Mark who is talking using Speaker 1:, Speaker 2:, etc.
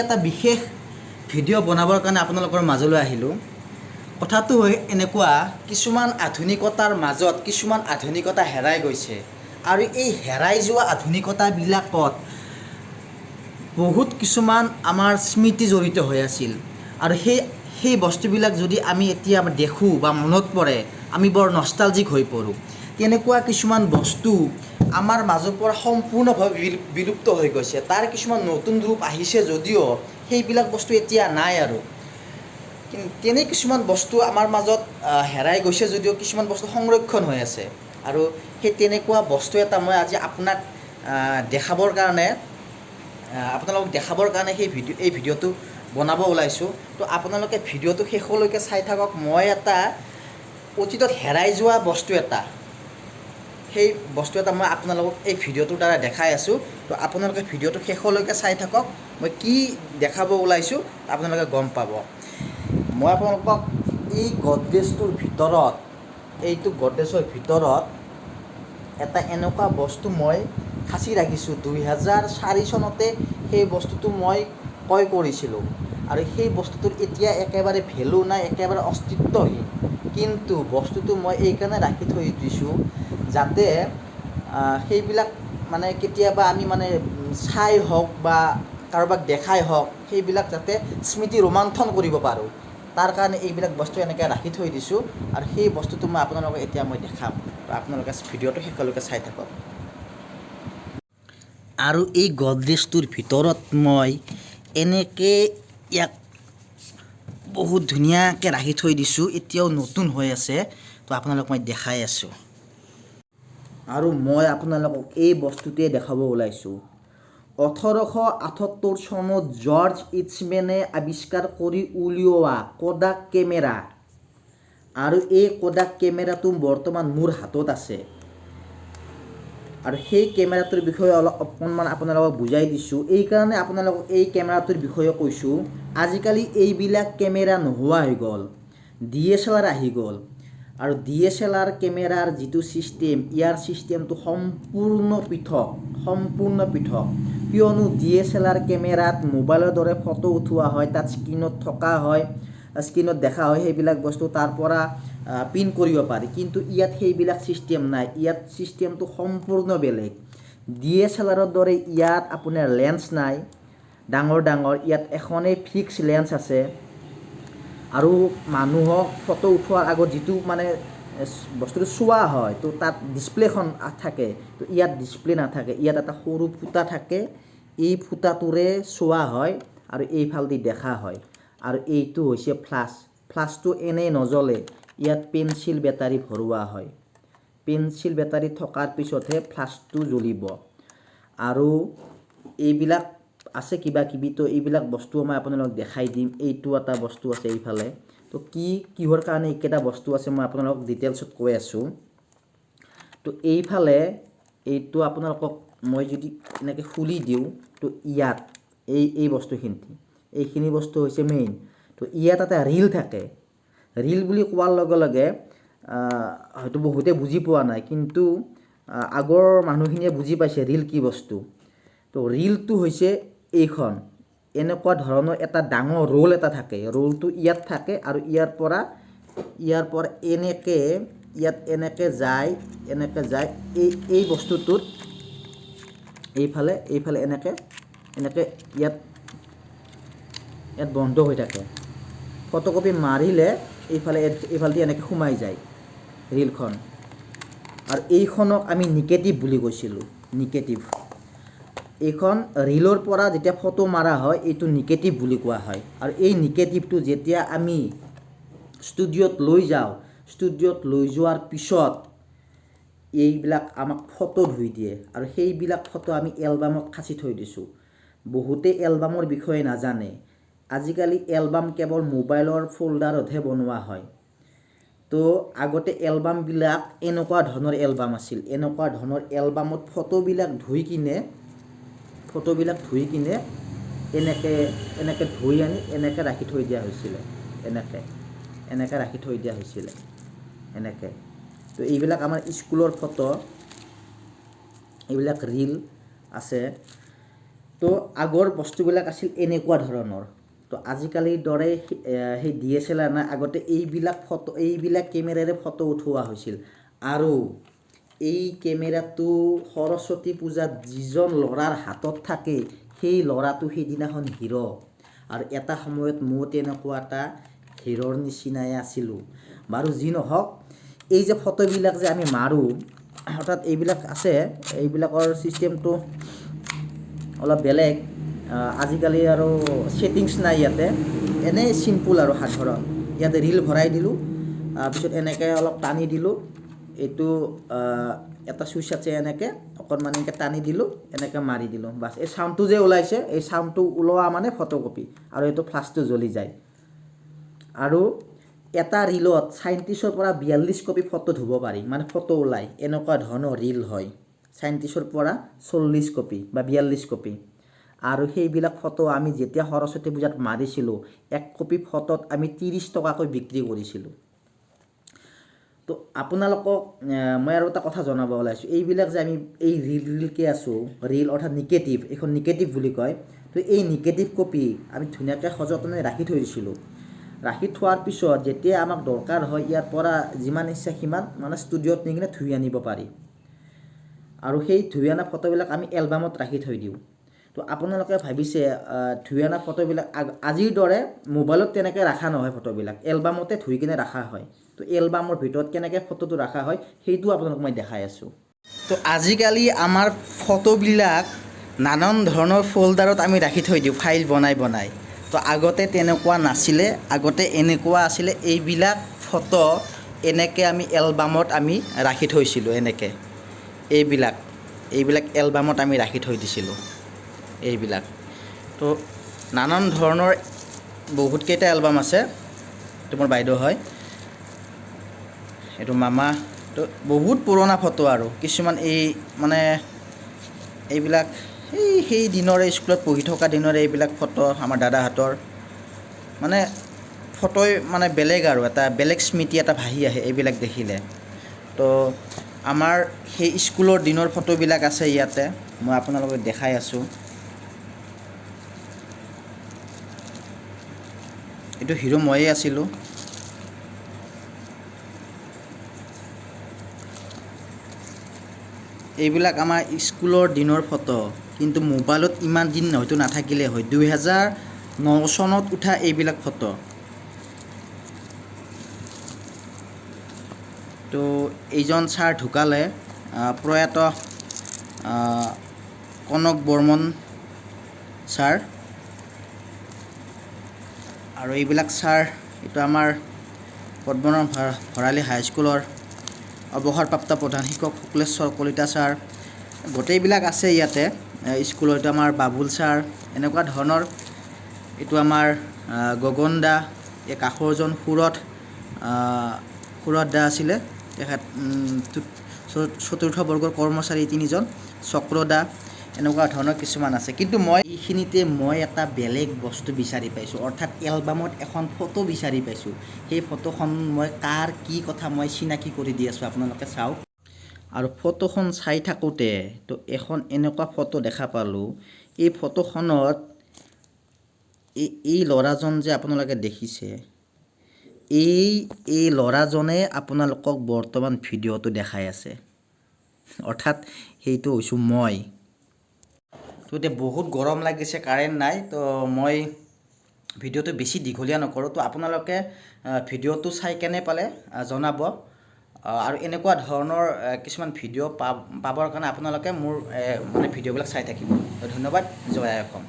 Speaker 1: এটা বিশেষ ভিডিঅ' বনাবৰ কাৰণে আপোনালোকৰ মাজলৈ আহিলোঁ। কথাটো হয় এনেকুৱা, কিছুমান আধুনিকতাৰ মাজত কিছুমান আধুনিকতা হেৰাই গৈছে আৰু এই হেৰাই যোৱা আধুনিকতাবিলাকত বহুত কিছুমান আমাৰ স্মৃতি জড়িত হৈ আছিল আৰু সেই বস্তুবিলাক যদি আমি এতিয়া দেখোঁ বা মনত পৰে, আমি বৰ নষ্টালজিক হৈ পৰোঁ। তেনেকুৱা কিছুমান বস্তু আমাৰ মাজৰ পৰা সম্পূৰ্ণভাৱে বিলুপ্ত হৈ গৈছে। তাৰ কিছুমান নতুন ৰূপ আহিছে যদিও সেইবিলাক বস্তু এতিয়া নাই আৰু। তেনে কিছুমান বস্তু আমাৰ মাজত হেৰাই গৈছে যদিও কিছুমান বস্তু সংৰক্ষণ হৈ আছে আৰু সেই তেনেকুৱা বস্তু এটা মই আজি আপোনাক আপোনালোকক দেখাবৰ কাৰণে এই ভিডিঅ'টো বনাব ওলাইছোঁ। তো আপোনালোকে ভিডিঅ'টো শেষলৈকে চাই থাকক। মই এটা অতীতত হেৰাই যোৱা সেই বস্তু এটা মই আপোনালোকক এই ভিডিঅ'টোৰ দ্বাৰা দেখাই আছোঁ। তো আপোনালোকে ভিডিঅ'টো শেষলৈকে চাই থাকক। মই কি দেখাব ওলাইছোঁ আপোনালোকে গম পাব। মই আপোনালোকক এই গডৰেজৰ ভিতৰত এটা এনেকুৱা বস্তু মই সাঁচি ৰাখিছোঁ। 2004 চনতে সেই বস্তুটো মই ক্ৰয় কৰিছিলোঁ আৰু সেই বস্তুটোৰ এতিয়া একেবাৰে ভেলু নাই, একেবাৰে অস্তিত্বহীন। কিন্তু বস্তুটো মই এইকাৰণে ৰাখি থৈ দিছোঁ যাতে সেইবিলাক কেতিয়াবা আমি চাই হওক বা কাৰোবাক দেখাই হওক, সেইবিলাক যাতে স্মৃতি ৰোমন্থন কৰিব পাৰোঁ। তাৰ কাৰণে এইবিলাক বস্তু এনেকৈ ৰাখি থৈ দিছোঁ আৰু সেই বস্তুটো মই আপোনালোকক এতিয়া দেখাম। আপোনালোকে ভিডিঅ'টো শেষলৈকে চাই থাকক। আৰু এই গডৰেজটোৰ ভিতৰত মই এনেকৈ ইয়াক বহুত ধুনীয়াকৈ ৰাখি থৈ দিছোঁ, এতিয়াও নতুন হৈ আছে। তো আপোনালোকক মই দেখাই আছোঁ আৰু মই আপোনালোকক এই বস্তুটোৱে দেখাব ওলাইছোঁ। 1878 চনত জৰ্জ ইষ্টমেনে আৱিষ্কাৰ কৰি উলিওৱা কোডাক কেমেৰা, আৰু এই কোডাক কেমেৰাটো বৰ্তমান মোৰ হাতত আছে। আৰু সেই কেমেৰাটোৰ বিষয়ে অকণমান আপোনালোকক বুজাই দিছোঁ। এইকাৰণে আপোনালোকক এই কেমেৰাটোৰ বিষয়ে কৈছোঁ। আজিকালি এইবিলাক কেমেৰা নোহোৱা হৈ গ'ল, DSLR আহি গ'ল। আৰু DSLR কেমেৰাৰ যিটো ছিষ্টেম, ইয়াৰ ছিষ্টেমটো সম্পূৰ্ণ পৃথক। কিয়নো DSLR কেমেৰাত মোবাইলৰ দৰে ফটো উঠোৱা হয়, তাত স্ক্ৰীনত দেখা হয় সেইবিলাক বস্তু, তাৰ পৰা প্ৰিণ্ট কৰিব পাৰি। কিন্তু ইয়াত সেইবিলাক ছিষ্টেম নাই, ইয়াত ছিষ্টেমটো সম্পূৰ্ণ বেলেগ। DSLRৰ দৰে ইয়াত আপোনাৰ লেন্স নাই ডাঙৰ, ইয়াত এখনেই ফিক্স লেন্স আছে। আৰু মানুহক ফটো উঠোৱাৰ আগত যিটো বস্তুটো চোৱা হয়, তো তাত ডিছপ্লেখন থাকে। তো ইয়াত ডিছপ্লে নাথাকে, ইয়াত এটা সৰু ফুটা থাকে, এই ফুটাটোৰে চোৱা হয় আৰু এইফালেদি দেখা হয়। আৰু এইটো হৈছে ফ্লাছটো এনেই নজ্বলে, ইয়াত পেঞ্চিল বেটাৰী ভৰোৱা হয়। পেঞ্চিল বেটাৰী থকাৰ পিছতহে ফ্লাছটো জ্বলিব। আৰু এইবিলাক আছে কিবা কিবি, তো এইবিলাক বস্তুও মই আপোনালোকক দেখাই দিম। এইটো এটা বস্তু আছে এইফালে। তো কিহৰ কাৰণে এইকেইটা বস্তু আছে মই আপোনালোকক ডিটেইলছত কৈ আছোঁ। তো এইটো আপোনালোকক মই যদি এনেকৈ খুলি দিওঁ, তো ইয়াত এই এইখিনি বস্তু হৈছে মেইন। তো ইয়াত এটা ৰীল থাকে। ৰীল বুলি কোৱাৰ লগে লগে হয়তো বহুতে বুজি পোৱা নাই, কিন্তু আগৰ মানুহখিনিয়ে বুজি পাইছে ৰীল কি বস্তু। তো ৰীলটো হৈছে এইখন, এনেকুৱা ধৰণৰ এটা ডাঙৰ ৰোল এটা থাকে। ৰোলটো ইয়াত থাকে আৰু ইয়াৰ পৰা এনেকৈ যায় এই বস্তুটোত এইফালে এনেকৈ ইয়াত বন্ধ হৈ থাকে। ফটোকপি মাৰিলে এইফালেদি এনেকৈ সোমাই যায় ৰীলখন। আৰু এইখনক আমি নিগেটিভ বুলি কৈছিলোঁ। এইখন ৰীলৰ পৰা যেতিয়া ফটো মাৰা হয়, এইটো নিগেটিভ বুলি কোৱা হয়। আৰু এই নিগেটিভটো যেতিয়া আমি ষ্টুডিঅ'ত লৈ যাওঁ, ষ্টুডিঅ'ত লৈ যোৱাৰ পিছত এইবিলাক আমাক ফটো ধুই দিয়ে আৰু সেইবিলাক ফটো আমি এলবামত সাঁচি থৈ দিছোঁ। বহুতে এলবামৰ বিষয়ে নাজানে। আজিকালি এলবাম কেৱল মোবাইলৰ ফোল্ডাৰতহে বনোৱা হয়। তো আগতে এলবামবিলাক এনেকুৱা ধৰণৰ এলবাম আছিল। এনেকুৱা ধৰণৰ এলবামত ফটোবিলাক ধুই কিনে এনেকৈ ধুই আনি এনেকৈ ৰাখি থৈ দিয়া হৈছিলে। এনেকৈ ৰাখি থৈ দিয়া হৈছিলে এনেকৈ। তো এইবিলাক আমাৰ স্কুলৰ ফটো, এইবিলাক ৰীল আছে। তো আগৰ বস্তুবিলাক আছিল এনেকুৱা ধৰণৰ। তো আজিকালিৰ দৰে সেই DSLR নাই, আগতে এইবিলাক কেমেৰাৰে ফটো উঠোৱা হৈছিল। আৰু এই কেমেৰাটো সৰস্বতী পূজাত যিজন ল'ৰাৰ হাতত থাকে সেই ল'ৰাটো সেইদিনাখন হিৰ'। আৰু এটা সময়ত মই তেনেকুৱা এটা হিৰ'ৰ নিচিনাই আছিলোঁ। বাৰু যি নহওক, এই যে ফটোবিলাক যে আমি মাৰোঁ, অৰ্থাৎ এইবিলাক আছে, এইবিলাকৰ ছিষ্টেমটো অলপ বেলেগ। আজিকালি আৰু ছেটিংছ নাই ইয়াতে, এনেই চিম্পুল আৰু সাধাৰণ। ইয়াতে ৰীল ভৰাই দিলোঁ, তাৰপিছত এনেকৈ অলপ টানি দিলোঁ, এইটো এটা চুইচ আছে, এনেকৈ অকণমান এনেকৈ টানি দিলোঁ, এনেকৈ মাৰি দিলোঁ, বাছ। এই চাউণ্ডটো যে ওলাইছে, এই চাউণ্ডটো ওলোৱা মানে ফটোকপি, আৰু এইটো ফ্লাছটো জ্বলি যায়। আৰু এটা ৰীলত 37ৰ পৰা 42 কপি ফটো ধুব পাৰি, মানে ফটো ওলায়, এনেকুৱা ধৰণৰ ৰীল হয়। 37ৰ পৰা 40 কপি বা 42 কপি। আৰু সেইবিলাক ফটো আমি যেতিয়া সৰস্বতী পূজাত মাৰিছিলোঁ, 1 কপি ফটোত আমি 30 টকাকৈ বিক্ৰী কৰিছিলোঁ। তো আপোনালোকক মই আৰু এটা কথা জনাব ওলাইছোঁ, এইবিলাক যে আমি এই ৰীলকৈ আছোঁ, ৰীল অৰ্থাৎ নিগেটিভ, এইখন নিগেটিভ বুলি কয়। তো এই নিগেটিভ কপি আমি ধুনীয়াকৈ সযতনে ৰাখি থৈ দিছিলোঁ। ৰাখি থোৱাৰ পিছত যেতিয়া আমাক দৰকাৰ হয়, ইয়াৰ পৰা যিমান ইচ্ছা সিমান মানে ষ্টুডিঅ'ত নি কিনে ধুই আনিব পাৰি। আৰু সেই ধুই অনা ফটোবিলাক আমি এলবামত ৰাখি থৈ দিওঁ। তো আপোনালোকে ভাবিছে ধুই অনা ফটোবিলাক আজিৰ দৰে মোবাইলত তেনেকৈ ৰখা নহয়, ফটোবিলাক এলবামতে ধুই কিনে ৰখা হয়। তো এলবামৰ ভিতৰত কেনেকৈ ফটোটো ৰখা হয় সেইটো আপোনালোকক মই দেখাই আছোঁ। তো আজিকালি আমাৰ ফটোবিলাক নানান ধৰণৰ ফল্ডাৰত আমি ৰাখি থৈ দিওঁ, ফাইল বনাই বনাই। তো আগতে তেনেকুৱা নাছিলে, আগতে এনেকুৱা আছিলে, এইবিলাক ফটো এনেকৈ আমি এলবামত আমি ৰাখি থৈছিলোঁ, এনেকৈ এইবিলাক এলবামত আমি ৰাখি থৈ দিছিলোঁ এইবিলাক। তো নানান ধৰণৰ বহুতকেইটা এলবাম আছে। এইটো মোৰ বাইদেউ হয়, এইটো মামা। তো বহুত পুৰণা ফটো, আৰু কিছুমান এই মানে এইবিলাক সেই দিনৰে স্কুলত পঢ়ি থকা দিনৰে এইবিলাক ফটো, আমাৰ দাদাহঁতৰ মানে ফটোই মানে বেলেগ, আৰু এটা বেলেগ স্মৃতি এটা ভাহি আহে এইবিলাক দেখিলে। তো আমাৰ সেই স্কুলৰ দিনৰ ফটোবিলাক আছে ইয়াতে, মই আপোনালোকক দেখাই আছোঁ। এইটো হিৰ' ময়ে আছিলোঁ। এইবিলাক আমাৰ স্কুলৰ দিনৰ ফটো, কিন্তু মোবাইলত ইমান দিন হয়তো নাথাকিলে হয়। 2009 চনত উঠা এইবিলাক ফটো। তো এইজন ছাৰ ঢুকালে, প্ৰয়াত কনক বৰ্মন ছাৰ। আৰু এইবিলাক ছাৰ, এইটো আমাৰ পদ্মনাভ ভৰালী হাইস্কুলৰ অৱসৰপ্ৰাপ্ত প্ৰধান শিক্ষক শুক্লেশ্বৰ কলিতা ছাৰ। গোটেইবিলাক আছে ইয়াতে স্কুলত। এইটো আমাৰ বাবুল ছাৰ, এনেকুৱা ধৰণৰ। এইটো আমাৰ গগন দা, এই কাষৰজন সুৰত দা আছিলে, তেখেত চতুৰ্থ বৰ্গৰ কৰ্মচাৰী তিনিজন, চক্ৰ দা, এনেকুৱা ধৰণৰ কিছুমান আছে। কিন্তু মই এইখিনিতে এটা বেলেগ বস্তু বিচাৰি পাইছোঁ, অৰ্থাৎ এলবামত এখন ফটো বিচাৰি পাইছোঁ। সেই ফটোখন মই কাৰ কি কথা মই চিনাকি কৰি দি আছোঁ, আপোনালোকে চাওক। আৰু ফটোখন চাই থাকোঁতে তো এখন এনেকুৱা ফটো দেখা পালোঁ। এই ফটোখনত এই ল'ৰাজন যে আপোনালোকে দেখিছে, এই ল'ৰাজনে আপোনালোকক বৰ্তমান ভিডিঅ'টো দেখাই আছে, অৰ্থাৎ সেইটো হৈছোঁ মই। তো এতিয়া বহুত গৰম লাগিছে, কাৰেণ্ট নাই। তো মই ভিডিঅ'টো বেছি দীঘলীয়া নকৰোঁ। তো আপোনালোকে ভিডিঅ'টো চাই কেনে পালে জনাব। আৰু এনেকুৱা ধৰণৰ কিছুমান ভিডিঅ' পাবৰ কাৰণে আপোনালোকে মোৰ মানে ভিডিঅ'বিলাক চাই থাকিব। ধন্যবাদ। জয় আই অসম।